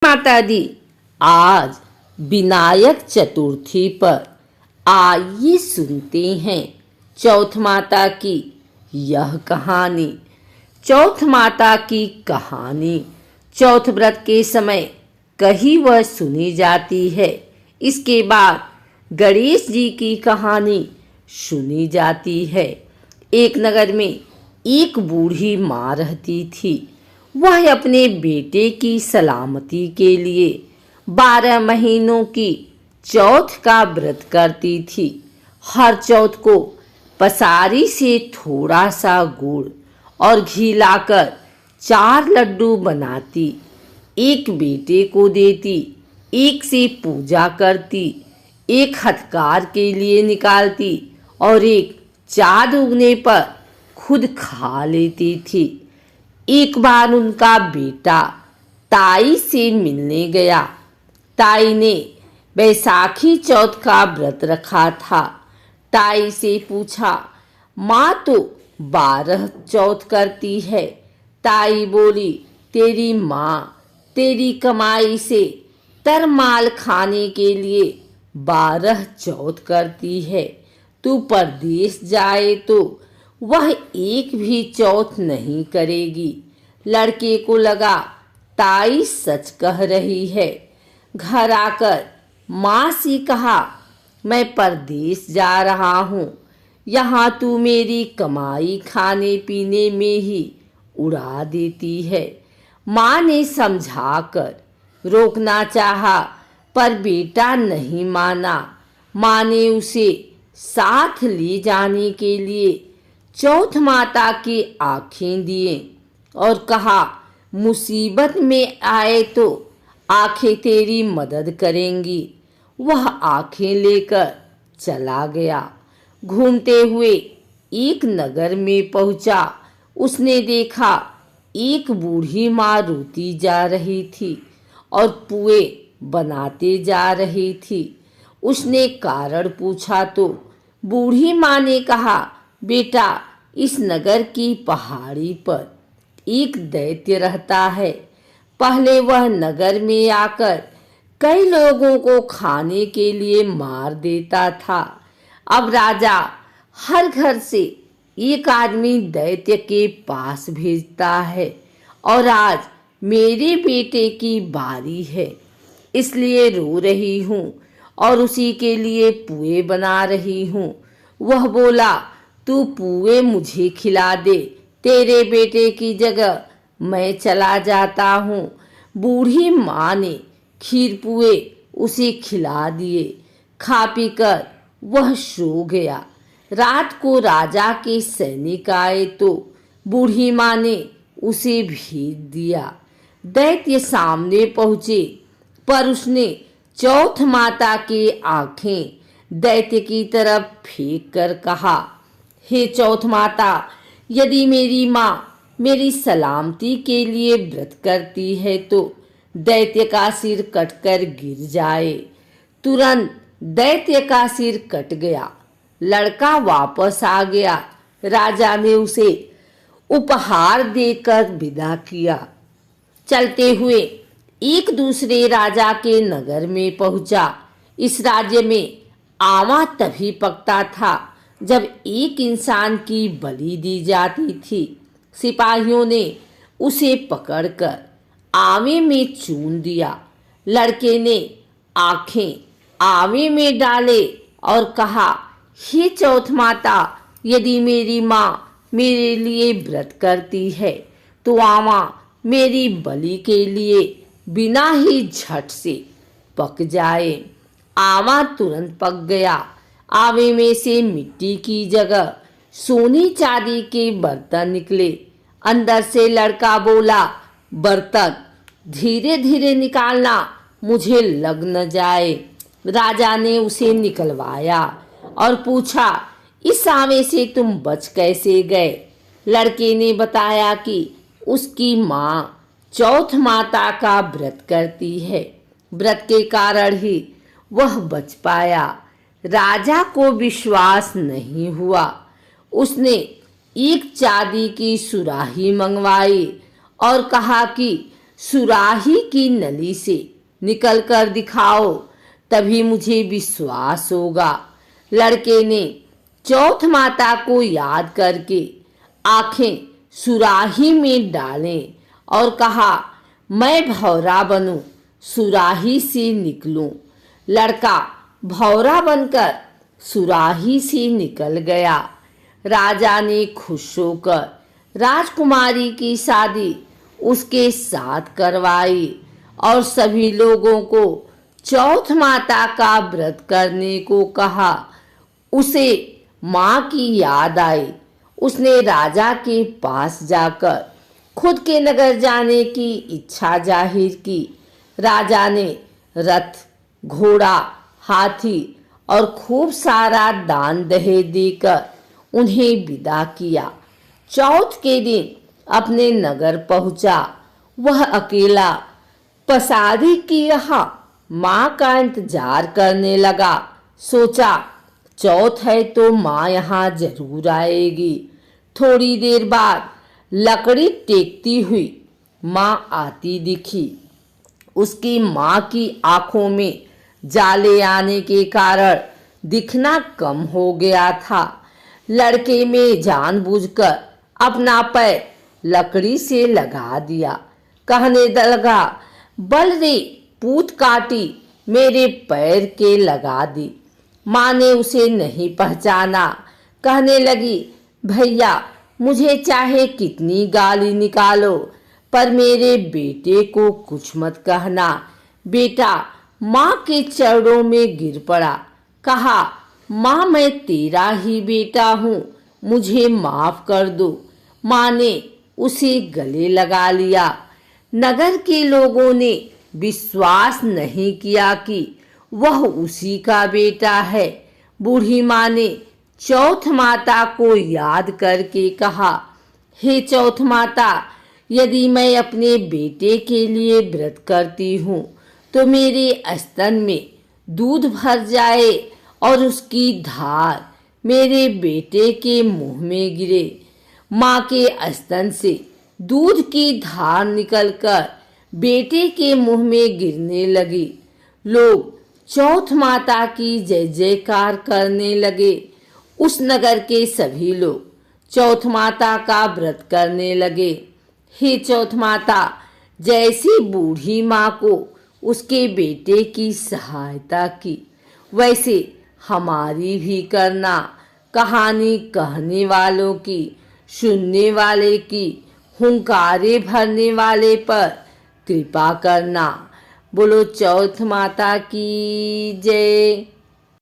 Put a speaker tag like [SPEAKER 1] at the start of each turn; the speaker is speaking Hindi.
[SPEAKER 1] माता दी। आज विनायक चतुर्थी पर आइए सुनते हैं चौथ माता की यह कहानी। चौथ माता की कहानी चौथ व्रत के समय कही वह सुनी जाती है। इसके बाद गणेश जी की कहानी सुनी जाती है। एक नगर में एक बूढ़ी माँ रहती थी। वह अपने बेटे की सलामती के लिए 12 महीनों की चौथ का व्रत करती थी। हर चौथ को पसारी से थोड़ा सा गुड़ और घी लाकर 4 लड्डू बनाती, एक बेटे को देती, एक से पूजा करती, एक हथकार के लिए निकालती और एक चाँद उगने पर खुद खा लेती थी। एक बार उनका बेटा ताई से मिलने गया। ताई ने बैसाखी चौथ का व्रत रखा था। ताई से पूछा, माँ तो 12 चौथ करती है। ताई बोली, तेरी माँ तेरी कमाई से तरमाल खाने के लिए 12 चौथ करती है। तू परदेश जाए तो वह एक भी चौथ नहीं करेगी। लड़के को लगा ताई सच कह रही है। घर आकर माँ से कहा, मैं परदेश जा रहा हूँ, यहाँ तू मेरी कमाई खाने पीने में ही उड़ा देती है। माँ ने समझाकर रोकना चाहा, पर बेटा नहीं माना। माँ ने उसे साथ ले जाने के लिए चौथ माता की आँखें दिए और कहा, मुसीबत में आए तो आँखें तेरी मदद करेंगी। वह आँखें लेकर चला गया। घूमते हुए एक नगर में पहुंचा। उसने देखा एक बूढ़ी माँ रोती जा रही थी और पुए बनाते जा रही थी। उसने कारण पूछा तो बूढ़ी माँ ने कहा, बेटा, इस नगर की पहाड़ी पर एक दैत्य रहता है। पहले वह नगर में आकर कई लोगों को खाने के लिए मार देता था। अब राजा हर घर से एक आदमी दैत्य के पास भेजता है और आज मेरे बेटे की बारी है, इसलिए रो रही हूँ और उसी के लिए पुए बना रही हूँ। वह बोला, तू पुए मुझे खिला दे, तेरे बेटे की जगह मैं चला जाता हूँ। बूढ़ी माँ ने खीर पुए उसे खिला दिए। खा पीकर वह सो गया। रात को राजा के सैनिक आए तो बूढ़ी माँ ने उसे भेज दिया। दैत्य सामने पहुँचे, पर उसने चौथ माता की आँखें दैत्य की तरफ फेंक कर कहा, हे चौथ माता, यदि मेरी माँ मेरी सलामती के लिए व्रत करती है तो दैत्य का सिर कटकर गिर जाए। तुरंत दैत्य का सिर कट गया। लड़का वापस आ गया। राजा ने उसे उपहार देकर विदा किया। चलते हुए एक दूसरे राजा के नगर में पहुंचा। इस राज्य में आमा तभी पकता था जब एक इंसान की बलि दी जाती थी। सिपाहियों ने उसे पकड़कर आवे में चून दिया। लड़के ने आंखें आवे में डाले और कहा, हे चौथ माता, यदि मेरी माँ मेरे लिए व्रत करती है तो आमा मेरी बलि के लिए बिना ही झट से पक जाए। आमा तुरंत पक गया। आवे में से मिट्टी की जगह सोने चांदी के बर्तन निकले। अंदर से लड़का बोला, बर्तन धीरे धीरे निकालना, मुझे लग न जाए। राजा ने उसे निकलवाया और पूछा, इस आवे से तुम बच कैसे गए? लड़के ने बताया कि उसकी माँ चौथ माता का व्रत करती है। व्रत के कारण ही वह बच पाया। राजा को विश्वास नहीं हुआ। उसने एक चांदी की सुराही मंगवाई और कहा कि सुराही की नली से निकल कर दिखाओ, तभी मुझे विश्वास होगा। लड़के ने चौथ माता को याद करके आंखें सुराही में डालें और कहा, मैं भौरा बनूं, सुराही से निकलूं। लड़का भौरा बनकर सुराही से निकल गया। राजा ने खुश होकर राजकुमारी की शादी उसके साथ करवाई और सभी लोगों को चौथ माता का व्रत करने को कहा। उसे माँ की याद आई। उसने राजा के पास जाकर खुद के नगर जाने की इच्छा जाहिर की। राजा ने रथ, घोड़ा, हाथी और खूब सारा दान दहेज देकर उन्हें विदा किया। चौथ के दिन अपने नगर पहुंचा। वह अकेला पसारी की यहाँ माँ का इंतजार करने लगा। सोचा, चौथ है तो माँ यहाँ जरूर आएगी। थोड़ी देर बाद लकड़ी टेकती हुई माँ आती दिखी। उसकी माँ की आंखों में जाले आने के कारण दिखना कम हो गया था। लड़के में जानबूझकर अपना पैर लकड़ी से लगा दिया। कहने लगा, बल रे पूत काटी, मेरे पैर के लगा दी। माँ ने उसे नहीं पहचाना। कहने लगी, भैया मुझे चाहे कितनी गाली निकालो, पर मेरे बेटे को कुछ मत कहना। बेटा माँ के चरणों में गिर पड़ा। कहा, माँ मैं तेरा ही बेटा हूँ, मुझे माफ कर दो। माँ ने उसे गले लगा लिया। नगर के लोगों ने विश्वास नहीं किया कि वह उसी का बेटा है। बूढ़ी माँ ने चौथ माता को याद करके कहा, हे चौथ माता, यदि मैं अपने बेटे के लिए व्रत करती हूँ तो मेरे स्तन में दूध भर जाए और उसकी धार मेरे बेटे के मुंह में गिरे। माँ के स्तन से दूध की धार निकलकर बेटे के मुंह में गिरने लगी। लोग चौथ माता की जय जयकार करने लगे। उस नगर के सभी लोग चौथ माता का व्रत करने लगे। हे चौथ माता, जैसी बूढ़ी माँ को उसके बेटे की सहायता की, वैसे हमारी भी करना। कहानी कहने वालों की, सुनने वाले की, हुंकारे भरने वाले पर कृपा करना। बोलो चौथ माता की जय।